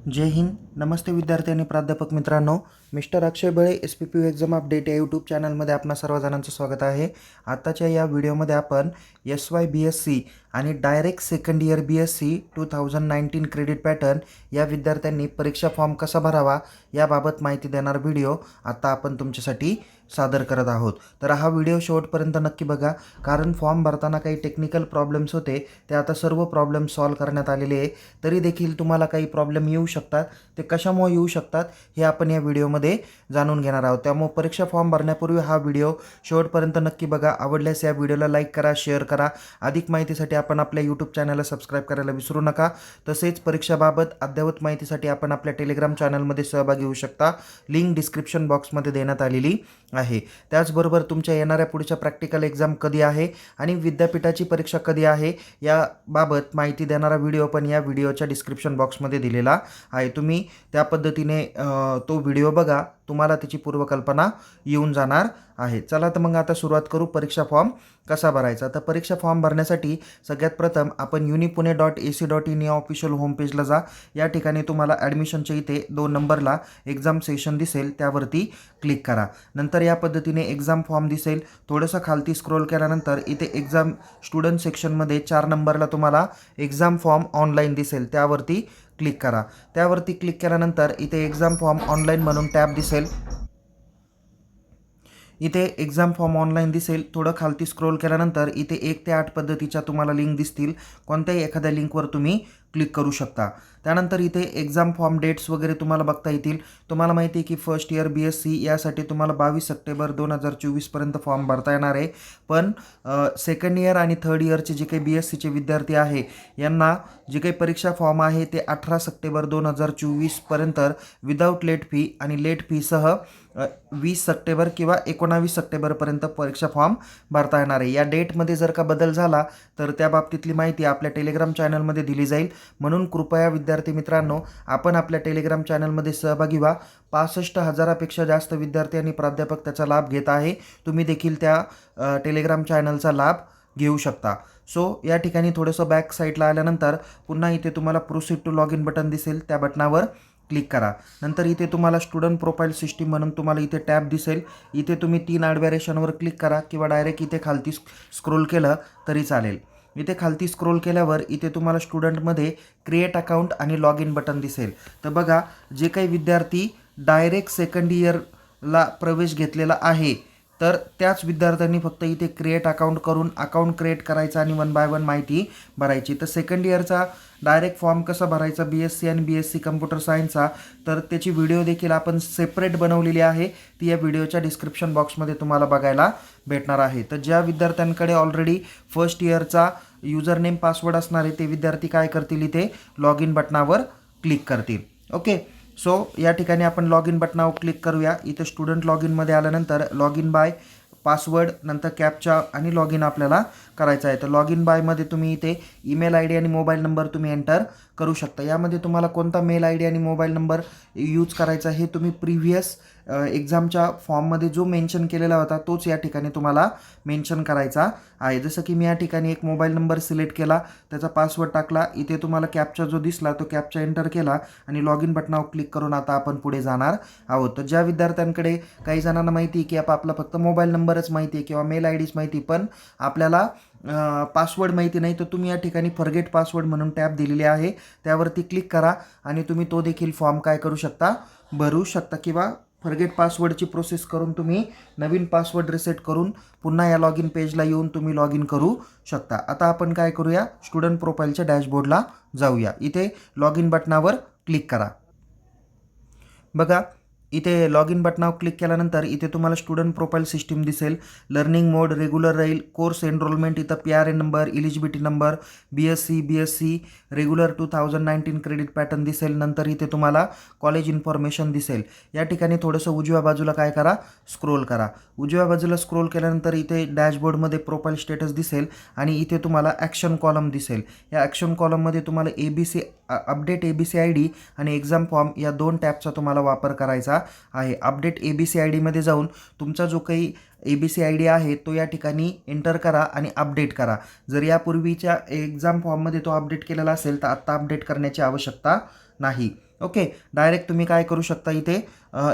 जय हिंद. नमस्ते विद्यार्थी आणि प्राध्यापक मित्रांनो. मिस्टर अक्षय बळे SPPU एक्झाम अपडेट या यूट्यूब चॅनलमध्ये आपणा सर्वजणांचं स्वागत आहे. आताच्या या व्हिडिओमध्ये आपण SY BSc आणि direct second year BSc 2019 credit pattern या विद्यार्थ्यांनी परीक्षा फॉर्म कसा भरावा याबाबत माहिती देणार व्हिडिओ आता आपण तुमच्यासाठी सादर करत आहोत. तर हा व्हिडिओ शेवटपर्यंत नक्की बघा, कारण फॉर्म भरताना काही टेक्निकल प्रॉब्लेम्स होते ते आता सर्व प्रॉब्लेम सॉल्व करण्यात आलेले आहे. तरी देखील तुम्हाला काही प्रॉब्लेम येऊ शकतात, ते कशामुळे येऊ शकतात हे आपण या व्हिडिओमध्ये जाणून घेणार आहोत. त्यामुळे परीक्षा फॉर्म भरण्यापूर्वी हा व्हिडिओ शेवटपर्यंत नक्की बघा. आवडल्यास या व्हिडिओला लाईक करा, शेअर करा. अधिक माहितीसाठी आपण आपल्या यूट्यूब चॅनलला सबस्क्राईब करायला विसरू नका. तसेच परीक्षाबाबत अद्ययावत माहितीसाठी आपण आपल्या टेलिग्राम चॅनलमध्ये सहभागी होऊ शकता. लिंक डिस्क्रिप्शन बॉक्समध्ये देण्यात आलेली आहे. त्याचबरोबर तुमच्या येणाऱ्या पुढच्या प्रॅक्टिकल एक्झाम कधी आहे आणि विद्यापीठाची परीक्षा कधी आहे याबाबत माहिती देणारा व्हिडिओ पण या व्हिडिओच्या डिस्क्रिप्शन बॉक्समध्ये दिलेला आहे. तुम्ही त्या पद्धतीने तो व्हिडिओ बघा, तुम्हाला त्याची पूर्वकल्पना येऊन जाणार आहे. चला तर मग आता सुरुवात करू. परीक्षा फॉर्म कसा भरायचा. तर परीक्षा फॉर्म भरण्यासाठी सगळ्यात प्रथम आपण unipune.ac.in या ऑफिशियल होम पेजला जा. या ठिकाणी तुम्हाला ॲडमिशनच्या इथे 2 नंबरला एक्झाम सेशन दिसेल, त्यावरती क्लिक करा. नंतर या पद्धतीने एक्झाम फॉर्म दिसेल. थोडंसं खालती स्क्रोल केल्यानंतर इथे एक्झाम स्टुडंट सेक्शनमध्ये 4 नंबरला तुम्हाला एक्झाम फॉर्म ऑनलाईन दिसेल, त्यावरती क्लिक करा. त्यावरती क्लिक केल्यानंतर इथे एक्झाम फॉर्म ऑनलाईन म्हणून टॅब दिसेल. इथे एक्झाम फॉर्म ऑनलाईन दिसेल. थोडं खालती स्क्रोल केल्यानंतर इथे 1 ते 8 पद्धतीच्या तुम्हाला लिंक दिसतील. कोणत्याही एखाद्या लिंकवर तुम्ही क्लिक करू शकता. त्यानंतर इथे एक्झाम फॉर्म डेट्स वगैरे तुम्हाला बघता येतील. तुम्हाला माहिती आहे की फर्स्ट इयर BSc यासाठी तुम्हाला 22 सप्टेंबर 2024पर्यंत फॉर्म भरता येणार आहे. पण सेकंड इयर आणि थर्ड इयरचे जे काही BScचे विद्यार्थी आहे यांना जे काही परीक्षा फॉर्म आहे ते 18 सप्टेंबर 2024पर्यंत विदाऊट लेट फी आणि लेट फीसह 20 सप्टेंबर किंवा 19 सप्टेंबरपर्यंत परीक्षा फॉर्म भरता येणार आहे. या डेटमध्ये जर का बदल झाला तर त्या बाबतीतली माहिती आपल्या टेलिग्राम चॅनलमध्ये दिली जाईल. म्हणून कृपया विद्यार्थी मित्रांनो, आपण आपल्या टेलिग्राम चॅनलमध्ये सहभागी व्हा. 65,000पेक्षा जास्त विद्यार्थी आणि प्राध्यापक त्याचा लाभ घेत आहे. तुम्ही देखील त्या टेलिग्राम चॅनलचा लाभ घेऊ शकता. सो या ठिकाणी थोडंसं बॅक साईडला आल्यानंतर पुन्हा इथे तुम्हाला proceed to log in button दिसेल, त्या बटनावर क्लिक करा. नंतर इथे तुम्हाला स्टुडंट प्रोफाईल सिस्टीम म्हणून तुम्हाला इथे टॅब दिसेल. इथे तुम्ही 3 आडव्या रेषांवर क्लिक करा किंवा डायरेक्ट इथे खालती स्क्रोल केलं तरी चालेल. इथे खालती स्क्रोल केल्यावर इथे तुम्हाला स्टुडंटमध्ये क्रिएट अकाउंट आणि लॉग इन बटन दिसेल. तर बघा, जे काही विद्यार्थी डायरेक्ट सेकंड इयरला प्रवेश घेतलेला आहे तर त्याच विद्यार्थ्यांनी फक्त इथे क्रिएट अकाउंट करून अकाउंट क्रिएट करायचं आणि 1 बाय 1 माहिती भरायची. तर सेकंड इयरचा डायरेक्ट फॉर्म कसा भरायचा BSc आणि BSc कम्प्युटर सायन्सचा, तर त्याची व्हिडिओ देखील आपण सेपरेट बनवलेली आहे. ती या व्हिडिओच्या डिस्क्रिप्शन बॉक्समध्ये तुम्हाला बघायला भेटणार आहे. तर ज्या विद्यार्थ्यांकडे ऑलरेडी फर्स्ट इयरचा युजर नेम पासवर्ड असणार आहे ते विद्यार्थी काय करतील, इथे लॉग इन बटनावर क्लिक करतील. ओके. सो या ठिकाणी आपण लॉग इन बटनावर क्लिक करूया. इथे स्टुडंट लॉग इनमध्ये आल्यानंतर लॉग इन बाय पासवर्ड नंतर कॅप्चा आणि लॉग इन आपल्याला करायचं आहे. तर लॉग इन बायमध्ये तुम्ही इथे ईमेल ID आणि मोबाईल नंबर तुम्ही एंटर करू शकता. यामध्ये तुम्हाला कोणता मेल ID आणि मोबाईल नंबर यूज करायचा हे तुम्ही प्रिव्हियस एक्झामच्या फॉर्ममध्ये जो मेन्शन केलेला होता तोच या ठिकाणी तुम्हाला मेन्शन करायचा आहे. जसं की मी या ठिकाणी एक मोबाईल नंबर सिलेक्ट केला, त्याचा पासवर्ड टाकला. इथे तुम्हाला कॅप्चा जो दिसला तो कॅप्चा एंटर केला आणि लॉग इन बटनावर क्लिक करून आता आपण पुढे जाणार आहोत. तर ज्या विद्यार्थ्यांकडे, काही जणांना माहिती आहे की आपला फक्त मोबाईल नंबरच माहिती आहे किंवा मेल IDच माहिती, पण आपल्याला पासवर्ड माहिती नाही, तर तुम्ही या ठिकाणी फॉरगेट पासवर्ड म्हणून टॅब दिलेली आहे, त्यावरती क्लिक करा आणि तुम्ही तो देखील फॉर्म काय करू शकता, भरू शकता. किंवा फॉरगेट पासवर्डची प्रोसेस करून तुम्ही नवीन पासवर्ड रिसेट करून पुन्हा या लॉग इन पेजला येऊन तुम्ही लॉग इन करू शकता. आता आपण काय करूया, स्टुडंट प्रोफाईलच्या डॅशबोर्डला जाऊया. इथे लॉग इन बटनावर क्लिक करा. बघा, इथे लॉग इन बटनावर क्लिक केल्यानंतर इथे तुम्हाला स्टुडंट प्रोफाईल सिस्टीम दिसेल. लर्निंग मोड रेग्युलर राहील. कोर्स एनरोलमेंट इथं PRN number, eligibility number, BSc regular 2019 credit pattern दिसेल. नंतर इथे तुम्हाला कॉलेज इन्फॉर्मेशन दिसेल. या ठिकाणी थोडंसं उजव्या बाजूला काय करा, स्क्रोल करा. उजव्या बाजूला स्क्रोल केल्यानंतर इथे डॅशबोर्डमध्ये प्रोफाईल स्टेटस दिसेल आणि इथे तुम्हाला ॲक्शन कॉलम दिसेल. या ॲक्शन कॉलममध्ये तुम्हाला ABC अपडेट ABC ID आणि एक्झाम फॉर्म या 2 टॅबचा तुम्हाला वापर करायचा आहे. अपडेट ABC ID मध्ये जाऊन तुमचा जो काही ABC ID आहे तो या ठिकाणी एंटर करा आणि अपडेट करा. जर यापूर्वीच्या एक्झाम फॉर्ममध्ये तो अपडेट केलेला असेल तर आत्ता अपडेट करण्याची आवश्यकता नाही. ओके, डायरेक्ट तुम्ही काय करू शकता, इथे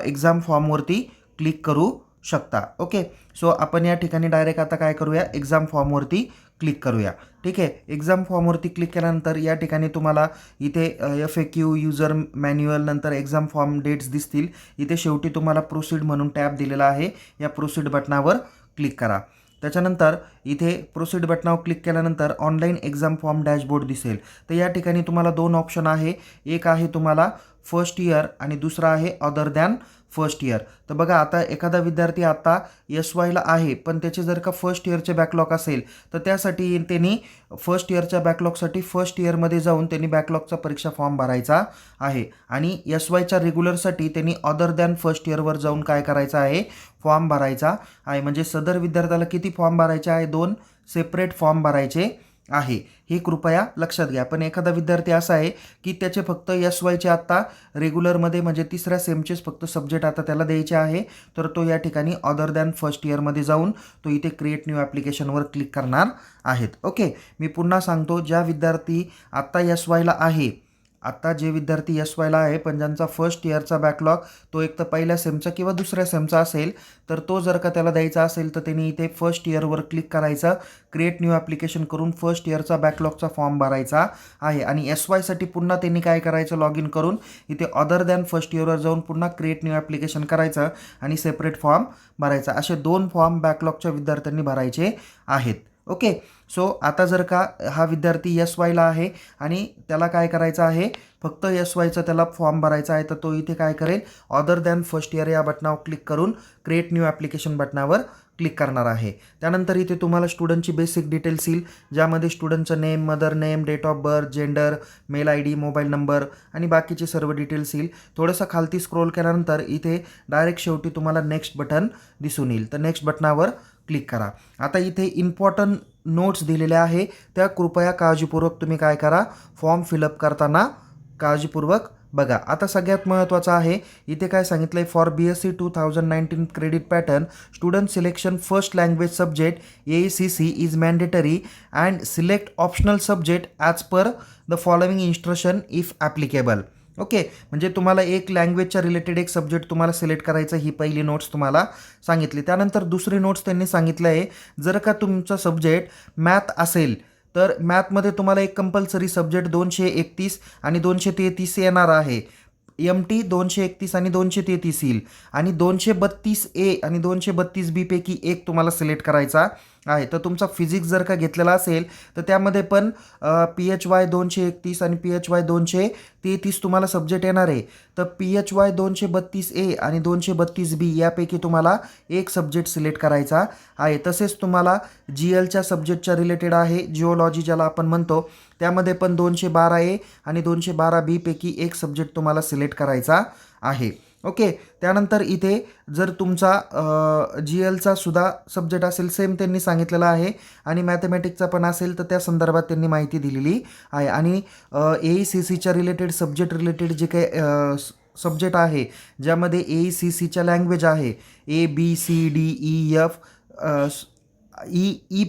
एक्झाम फॉर्मवरती क्लिक करू शकता. ओके, सो आपण या ठिकाणी डायरेक्ट आता काय करूया, एक्झाम फॉर्मवरती क्लिक करूया. ठीक आहे, एक्झाम फॉर्मवरती क्लिक केल्यानंतर या ठिकाणी तुम्हाला इथे FAQ, युजर मॅन्युअल, नंतर एक्झाम फॉर्म डेट्स दिसतील. इथे शेवटी तुम्हाला प्रोसीड म्हणून टॅब दिलेला आहे, या प्रोसीड बटनावर क्लिक करा. त्याच्यानंतर इथे प्रोसीड बटनावर क्लिक केल्यानंतर ऑनलाईन एक्झाम फॉर्म डॅशबोर्ड दिसेल. तर या ठिकाणी तुम्हाला 2 ऑप्शन आहे. एक आहे तुम्हाला फर्स्ट इयर आणि दुसरा आहे अदर दॅन फर्स्ट इयर. तर बघा, आता एखादा विद्यार्थी आता SYला आहे पण त्याचे जर का फर्स्ट इयरचे बॅकलॉग असेल तर त्यासाठी त्यांनी फर्स्ट इयरच्या बॅकलॉगसाठी फर्स्ट इयरमध्ये जाऊन त्यांनी बॅकलॉगचा परीक्षा फॉर्म भरायचा आहे. आणि SYच्या रेग्युलरसाठी त्यांनी अदर दॅन फर्स्ट इयरवर जाऊन काय करायचं आहे, फॉर्म भरायचा आहे. म्हणजे सदर विद्यार्थ्याला किती फॉर्म भरायचे आहे, 2 सेपरेट फॉर्म भरायचे आहे. हे कृपया लक्षात घ्या. पण एखादा विद्यार्थी असा आहे की त्याचे फक्त SYचे आत्ता रेग्युलरमध्ये म्हणजे तिसऱ्या सेमचेच फक्त सब्जेक्ट आता त्याला द्यायचे आहे, तर तो या ठिकाणी अदर दॅन फर्स्ट इयरमध्ये जाऊन तो इथे क्रिएट न्यू ॲप्लिकेशनवर क्लिक करणार आहेत. ओके, मी पुन्हा सांगतो, ज्या विद्यार्थी आत्ता SYला आहे, आत्ता जे विद्यार्थी SYला आहे पण ज्यांचा फर्स्ट इयरचा बॅकलॉग तो एक तर पहिल्या सेमचा किंवा दुसऱ्या सेमचा असेल, तर तो जर का त्याला द्यायचा असेल तर त्यांनी इथे फर्स्ट इयरवर क्लिक करायचं, क्रिएट न्यू ॲप्लिकेशन करून फर्स्ट इयरचा बॅकलॉगचा फॉर्म भरायचा आहे. आणि SYसाठी पुन्हा त्यांनी काय करायचं, लॉग इन करून इथे अदर दॅन फर्स्ट इयरवर जाऊन पुन्हा क्रिएट न्यू ॲप्लिकेशन करायचं आणि सेपरेट फॉर्म भरायचा. असे 2 फॉर्म बॅकलॉगच्या विद्यार्थ्यांनी भरायचे आहेत. ओके, सो आता जर का हा विद्यार्थी SYला आहे आणि त्याला काय करायचं आहे, फक्त SYचा त्याला फॉर्म भरायचा आहे, तर तो इथे काय करेल, अदर दॅन फर्स्ट इयर या बटनावर क्लिक करून क्रिएट न्यू ॲप्लिकेशन बटनावर क्लिक करणार आहे. त्यानंतर इथे तुम्हाला स्टुडंटची बेसिक डिटेल्स येईल, ज्यामध्ये स्टुडंटचं name, mother name, date of birth, gender, mail ID, mobile number आणि बाकीचे सर्व डिटेल्स येईल. थोडंसं खालती स्क्रोल केल्यानंतर इथे डायरेक्ट शेवटी तुम्हाला नेक्स्ट बटन दिसून येईल, तर नेक्स्ट बटनावर क्लिक करा. आता इथे इम्पॉर्टंट नोट्स दिलेले आहे, त्या कृपया काळजीपूर्वक तुम्ही काय करा, फॉर्म फिलअप करताना काळजीपूर्वक बघा. आता सगळ्यात महत्त्वाचं आहे, इथे काय सांगितलं आहे, for BSc 2019 credit pattern student selection first language subject AACC is mandatory and select optional subject as per the following instruction if applicable. Okay, म्हणजे तुम्हाला एक लँग्वेजच्या रिलेटेड एक सब्जेक्ट तुम्हाला सिलेक्ट करायचं, ही पहिली नोट्स तुम्हाला सांगितली. त्यानंतर दुसरी नोट्स त्यांनी सांगितलं आहे, जर का तुमचा सब्जेक्ट मॅथ असेल तर मॅथमध्ये तुम्हाला एक कंपल्सरी सब्जेक्ट 231 आणि 233 येणार आहे. MT 231 आणि 233 येईल आणि 232A आणि 232B पैकी एक तुम्हाला सिलेक्ट करायचा आहे. तर तुमचा फिजिक्स जर का घेतलेला असेल तर त्यामध्ये पण PHY 231 आणि PHY 233 तुम्हाला सब्जेक्ट येणार आहे. तर PHY 232A आणि 232B यापैकी तुम्हाला एक सब्जेक्ट सिलेक्ट करायचा आहे. तसेच तुम्हाला GLच्या सब्जेक्टच्या रिलेटेड आहे, जिओलॉजी ज्याला आपण म्हणतो, त्यामध्ये पण 212A आणि 212B पैकी एक सब्जेक्ट तुम्हाला सिलेक्ट करायचा आहे. ओके, त्यानंतर इथे जर तुमचा GLचा सुद्धा सब्जेक्ट असेल, सेम त्यांनी सांगितलेलं आहे, आणि मॅथमॅटिक्सचा पण असेल तर त्या संदर्भात त्यांनी माहिती दिलेली आहे. आणि AACCच्या रिलेटेड सब्जेक्ट रिलेटेड जे काही सब्जेक्ट आहे, ज्यामध्ये AACCच्या लँग्वेज आहे ABCDEF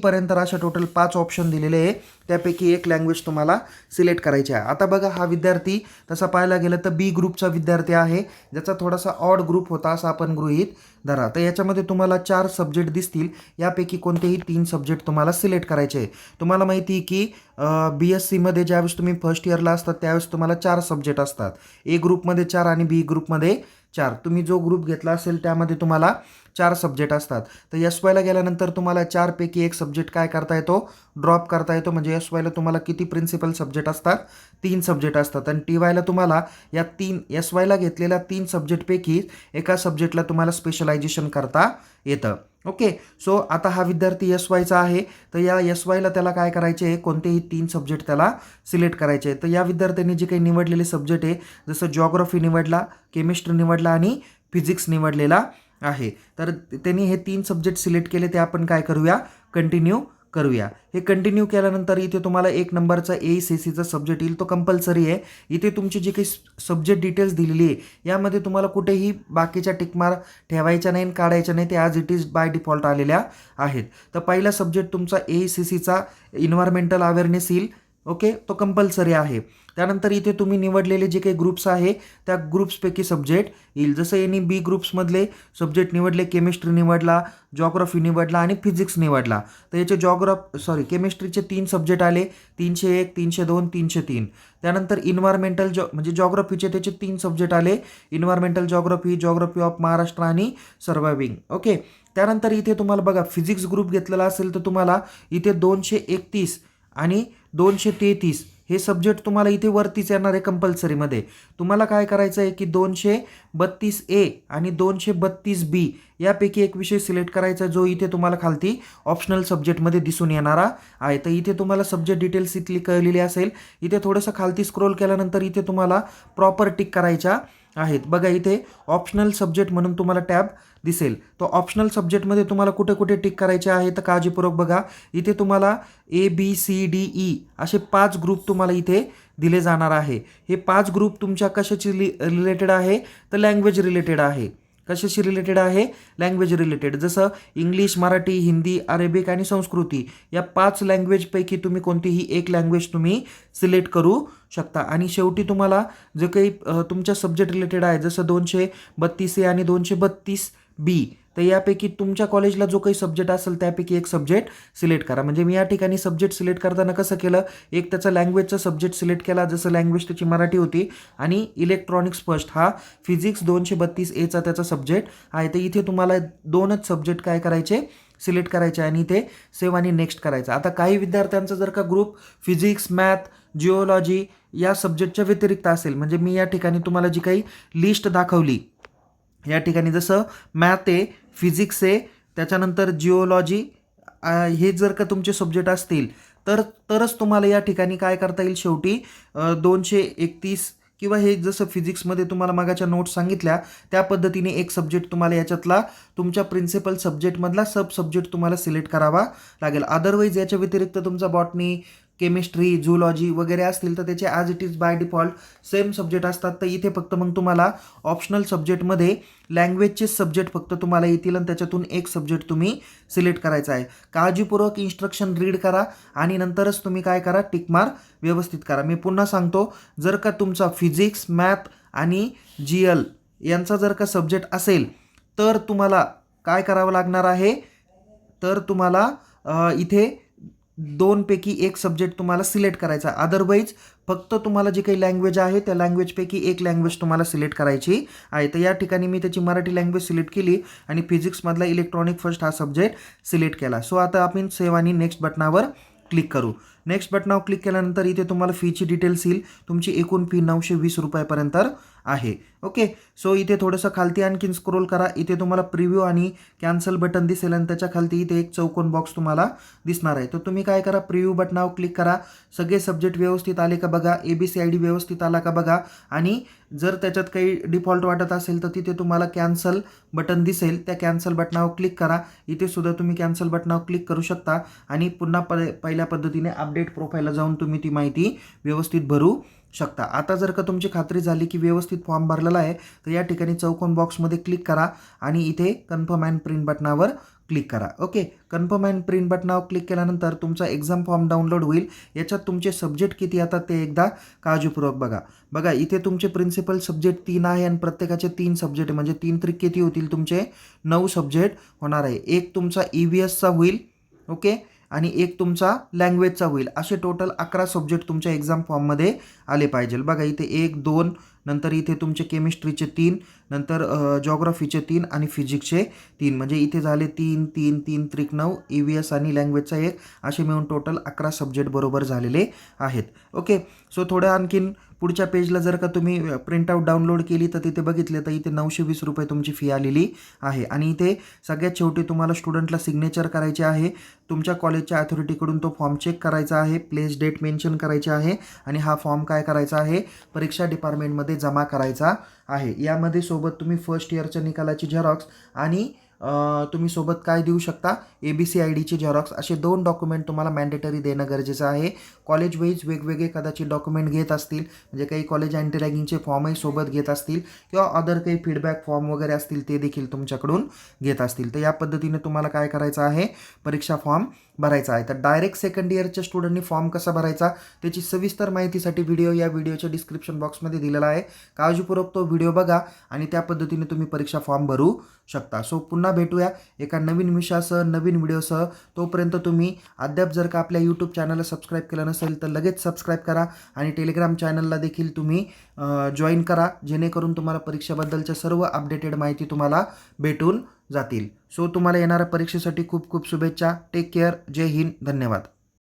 पर्यंत अशा टोटल 5 ऑप्शन दिलेले आहे, त्यापैकी एक लँग्वेज तुम्हाला सिलेक्ट करायची आहे. आता बघा, हा विद्यार्थी तसा पाहायला गेलं तर B ग्रुपचा विद्यार्थी आहे, ज्याचा थोडासा ऑड ग्रुप होता असं आपण गृहीत धरा. तर याच्यामध्ये तुम्हाला 4 सब्जेक्ट दिसतील, यापैकी कोणतेही 3 सब्जेक्ट तुम्हाला सिलेक्ट करायचे आहे. तुम्हाला माहिती आहे की BScमध्ये ज्यावेळेस तुम्ही फर्स्ट इयरला असतात त्यावेळेस तुम्हाला 4 सब्जेक्ट असतात, A ग्रुपमध्ये 4 आणि B ग्रुपमध्ये 4. तुम्ही जो ग्रुप घेतला असेल त्यामध्ये तुम्हाला 4 सब्जेक्ट असतात. तर SYला गेल्यानंतर तुम्हाला 4 पैकी एक सब्जेक्ट काय करता येतो, ड्रॉप करता येतो. म्हणजे SYला तुम्हाला किती प्रिन्सिपल सब्जेक्ट असतात, 3 सब्जेक्ट असतात. आणि TYला तुम्हाला या 3 SYला घेतलेल्या 3 सब्जेक्टपैकी एका सब्जेक्टला तुम्हाला स्पेशलायझेशन करता येतं. ओके, सो आता हा विद्यार्थी SYचा आहे, तर या SYला त्याला काय करायचे आहे, कोणतेही 3 सब्जेक्ट त्याला सिलेक्ट करायचे आहे. तर या विद्यार्थ्यांनी जे काही निवडलेले सब्जेक्ट आहे, जसं जॉग्राफी निवडला, केमिस्ट्री निवडला आणि फिजिक्स निवडलेला आहे, तर त्यांनी हे 3 सब्जेक्ट सिलेक्ट केले, ते आपण काय करूया, कंटिन्यू करूया. हे कंटिन्यू केल्यानंतर इथे तुम्हाला 1 नंबरचा AECCचा सब्जेक्ट येईल, तो कंपल्सरी आहे. इथे तुमची जी काही सब्जेक्ट डिटेल्स दिलेली आहे यामध्ये तुम्हाला कुठेही बाकीच्या टिकमार्क ठेवायच्या नाही, काढायच्या नाही, ते as it is by default आलेल्या आहेत. तर पहिला सब्जेक्ट तुमचा AECCचा एन्व्हायरमेंटल अवेअरनेस येईल. ओके, तो कंपल्सरी आहे. त्यानंतर इथे तुम्ही निवडलेले जे काही ग्रुप्स आहे त्या ग्रुप्सपैकी सब्जेक्ट येईल. जसं यांनी B ग्रुप्समधले सब्जेक्ट निवडले, केमिस्ट्री निवडला, जॉग्राफी निवडला आणि फिजिक्स निवडला. तर याचे केमिस्ट्रीचे 3 सब्जेक्ट आले, 301, 302, 303. त्यानंतर इन्व्हायरमेंटल म्हणजे जॉग्राफीचे त्याचे 3 सब्जेक्ट आले, environmental geography, geography of Maharashtra आणि सर्वायव्हिंग. ओके, त्यानंतर इथे तुम्हाला बघा फिजिक्स ग्रुप घेतलेला असेल तर तुम्हाला इथे 231 आणि 233 हे सब्जेक्ट तुम्हाला इथे वरतीच येणार आहे कंपल्सरीमध्ये. तुम्हाला काय करायचं आहे की 232A आणि 232B यापैकी एक विषय सिलेक्ट करायचा जो इथे तुम्हाला खालती ऑप्शनल सब्जेक्टमध्ये दिसून येणारा आहे. तर इथे तुम्हाला सब्जेक्ट डिटेल्स इथली कळलेली असेल. इथे थोडंसं खालती स्क्रोल केल्यानंतर इथे तुम्हाला प्रॉपर टिक करायच्या आहेत. बघा इथे ऑप्शनल सब्जेक्ट म्हणून तुम्हाला टॅब दिसेल. तो ऑप्शनल सब्जेक्टमध्ये तुम्हाला कुठे कुठे टिक करायचे आहे तर काळजीपूर्वक बघा. इथे तुम्हाला ABCDE असे 5 ग्रुप तुम्हाला इथे दिले जाणार आहे. हे 5 ग्रुप तुमच्या कशाची रिलेटेड आहे तर लँग्वेज रिलेटेड आहे. कशाशी रिलेटेड आहे? Language related. जसं इंग्लिश, मराठी, हिंदी, अरेबिक आणि संस्कृती या 5 लँग्वेजपैकी तुम्ही कोणतीही एक लँग्वेज तुम्ही सिलेक्ट करू शकता. आणि शेवटी तुम्हाला जे काही तुमच्या सब्जेक्ट रिलेटेड आहे जसं 232A आणि 232B तर यापैकी तुमच्या कॉलेजला जो काही सब्जेक्ट असेल त्यापैकी एक सब्जेक्ट सिलेक्ट करा. म्हणजे मी या ठिकाणी सब्जेक्ट सिलेक्ट करताना कसं केलं, एक त्याचा लँग्वेजचा सब्जेक्ट सिलेक्ट केला, जसं लँग्वेज त्याची मराठी होती आणि इलेक्ट्रॉनिक्स फर्स्ट हा फिजिक्स 232Aचा त्याचा सब्जेक्ट आहे. तर इथे तुम्हाला 2च सब्जेक्ट काय करायचे सिलेक्ट करायचे आणि इथे सेव्ह आणि नेक्स्ट करायचं. आता काही विद्यार्थ्यांचा जर का ग्रुप फिजिक्स, मॅथ, जिओलॉजी या सब्जेक्टच्या व्यतिरिक्त असेल, म्हणजे मी या ठिकाणी तुम्हाला जी काही लिस्ट दाखवली या ठिकाणी जसं मॅथ आहे, फिजिक्स आहे, त्याच्यानंतर जिओलॉजी हे जर का तुमचे सब्जेक्ट असतील तरच तुम्हाला या ठिकाणी काय करता येईल शेवटी 231 किंवा हे जसं फिजिक्समध्ये तुम्हाला मागाच्या नोट्स सांगितल्या त्या पद्धतीने एक सब्जेक्ट तुम्हाला याच्यातला तुमच्या प्रिन्सिपल सब्जेक्टमधला सब सब्जेक्ट तुम्हाला सिलेक्ट करावा लागेल. अदरवाईज याच्या व्यतिरिक्त तुमचा बॉटनी, केमिस्ट्री, झूलॉजी वगैरे असतील तर त्याचे as it is by default same subject असतात. तर इथे फक्त मग तुम्हाला ऑप्शनल सब्जेक्टमध्ये लँग्वेजचे सब्जेक्ट फक्त तुम्हाला येतील आणि त्याच्यातून एक सब्जेक्ट तुम्ही सिलेक्ट करायचा आहे. काळजीपूर्वक इन्स्ट्रक्शन रीड करा आणि नंतरच तुम्ही काय करा, टिकमार्क व्यवस्थित करा. मी पुन्हा सांगतो, जर का तुमचा फिजिक्स, मॅथ आणि GL यांचा जर का सब्जेक्ट असेल तर तुम्हाला काय करावं लागणार आहे, तर तुम्हाला इथे 2 पैकी एक सब्जेक्ट तुम्हाला सिलेक्ट करायचा. अदरवाईज फक्त तुम्हाला जी काही लँग्वेज आहे त्या लँग्वेजपैकी एक लँग्वेज तुम्हाला सिलेक्ट करायची आहे. तर या ठिकाणी मी त्याची मराठी लँग्वेज सिलेक्ट केली आणि फिजिक्समधला इलेक्ट्रॉनिक फर्स्ट हा सब्जेक्ट सिलेक्ट केला. सो आता आपण सेव्ह आणि नेक्स्ट बटनावर क्लिक करू. नेक्स्ट बटनावर क्लिक केल्यानंतर इथे तुम्हाला फीची डिटेल्स येईल. तुमची एकूण फी 920 रुपयापर्यंत आहे. ओके, सो इथे थोडंसं खालती आणखीन स्क्रोल करा. इथे तुम्हाला प्रिव्ह्यू आणि कॅन्सल बटन दिसेल आणि त्याच्या खालती इथे एक चौकोन बॉक्स तुम्हाला दिसणार आहे. तर तुम्ही काय करा, प्रिव्ह्यू बटनावर क्लिक करा. सगळे सब्जेक्ट व्यवस्थित आले का बघा, ABCID व्यवस्थित आला का बघा आणि जर त्याच्यात काही डिफॉल्ट वाटत असेल तर तिथे तुम्हाला कॅन्सल बटन दिसेल. त्या कॅन्सल बटनावर क्लिक करा. इथे सुद्धा तुम्ही कॅन्सल बटनावर क्लिक करू शकता आणि पुन्हा पहिल्या पद्धतीने अपडेट प्रोफाईलला जाऊन तुम्ही ती माहिती व्यवस्थित भरू शकता. आता जर का तुमची खात्री झाली की व्यवस्थित फॉर्म भरलेला आहे तर या ठिकाणी चौकोन बॉक्समध्ये क्लिक करा आणि इथे कन्फर्म अँड प्रिंट बटनावर क्लिक करा. ओके, कन्फर्म अँड प्रिंट बटनावर क्लिक केल्यानंतर तुमचा एक्झाम फॉर्म डाउनलोड होईल. याच्यात तुमचे सब्जेक्ट किती येतात ते एकदा काळजीपूर्वक बघा. इथे तुमचे प्रिन्सिपल सब्जेक्ट 3 आहे आणि प्रत्येकाचे 3 सब्जेक्ट म्हणजे 3 त्रिक किती होतील तुमचे 9 सब्जेक्ट होणार आहे. एक तुमचा EVSचा होईल, ओके, आणि एक तुमचा लँग्वेजचा होईल. असे टोटल 11 सब्जेक्ट तुमच्या एक्झाम फॉर्ममध्ये आले पाहिजे. बघा इथे 1, 2, नंतर इथे तुमचे केमिस्ट्रीचे 3, नंतर जॉग्राफीचे 3 आणि फिजिक्सचे 3, म्हणजे इथे झाले 3, 3, 3 त्रिक 9, EVS आणि लँग्वेजचा 1, असे मिळून टोटल 11 सब्जेक्ट बरोबर झालेले आहेत. ओके, सो थोडं आणखीन पुढच्या पेजला जर का तुम्ही प्रिंटआउट डाउनलोड केली तर तिथे बघितले तर इथे 920 रुपये तुमची फी आलेली आहे. आणि इथे सगळ्यात शेवटी तुम्हाला स्टुडंटला सिग्नेचर करायचे आहे. तुमच्या कॉलेजच्या अथॉरिटीकडून तो फॉर्म चेक करायचा आहे, प्लेस डेट मेन्शन करायची आहे आणि हा फॉर्म काय करायचा आहे, परीक्षा डिपार्टमेंटमध्ये जमा करायचा आहे. यामध्ये सोबत तुम्ही फर्स्ट इयरच्या निकालाची झेरॉक्स आणि तुम्ही सोबत काय देऊ शकता, ABC IDची झेरॉक्स, असे 2 डॉक्युमेंट तुम्हाला मॅन्डेटरी देणं गरजेचं आहे. कॉलेज वाईज वेगवेगळे कदाचित डॉक्युमेंट घेत असतील, म्हणजे काही कॉलेज अँटी रॅगिंगचे फॉर्मही सोबत घेत असतील किंवा अदर काही फीडबॅक फॉर्म वगैरे असतील ते देखील तुमच्याकडून घेत असतील. तर या पद्धतीने तुम्हाला काय करायचं आहे, परीक्षा फॉर्म भरायचा आहे. तर डायरेक्ट सेकंड इयरच्या स्टुडंटनी फॉर्म कसा भरायचा त्याची सविस्तर माहितीसाठी या व्हिडिओच्या डिस्क्रिप्शन बॉक्समध्ये दिलेला आहे. काळजीपूर्वक तो व्हिडिओ बघा आणि त्या पद्धतीने तुम्ही परीक्षा फॉर्म भरू शकता. सो पुन्हा भेटूया एका नवीन विषयासह, नवीन व्हिडिओसह. तोपर्यंत तुम्ही अद्याप जर का आपल्या यूट्यूब चॅनलला सबस्क्राईब केलं नसेल तर लगेच सबस्क्राईब करा आणि टेलिग्राम चॅनलला देखील तुम्ही जॉईन करा, जेणेकरून तुम्हाला परीक्षेबद्दलच्या सर्व अपडेटेड माहिती तुम्हाला भेटून जातील. सो तुम्हाला येणाऱ्या परीक्षेसाठी खूप खूप शुभेच्छा. Take care. जय हिंद. धन्यवाद.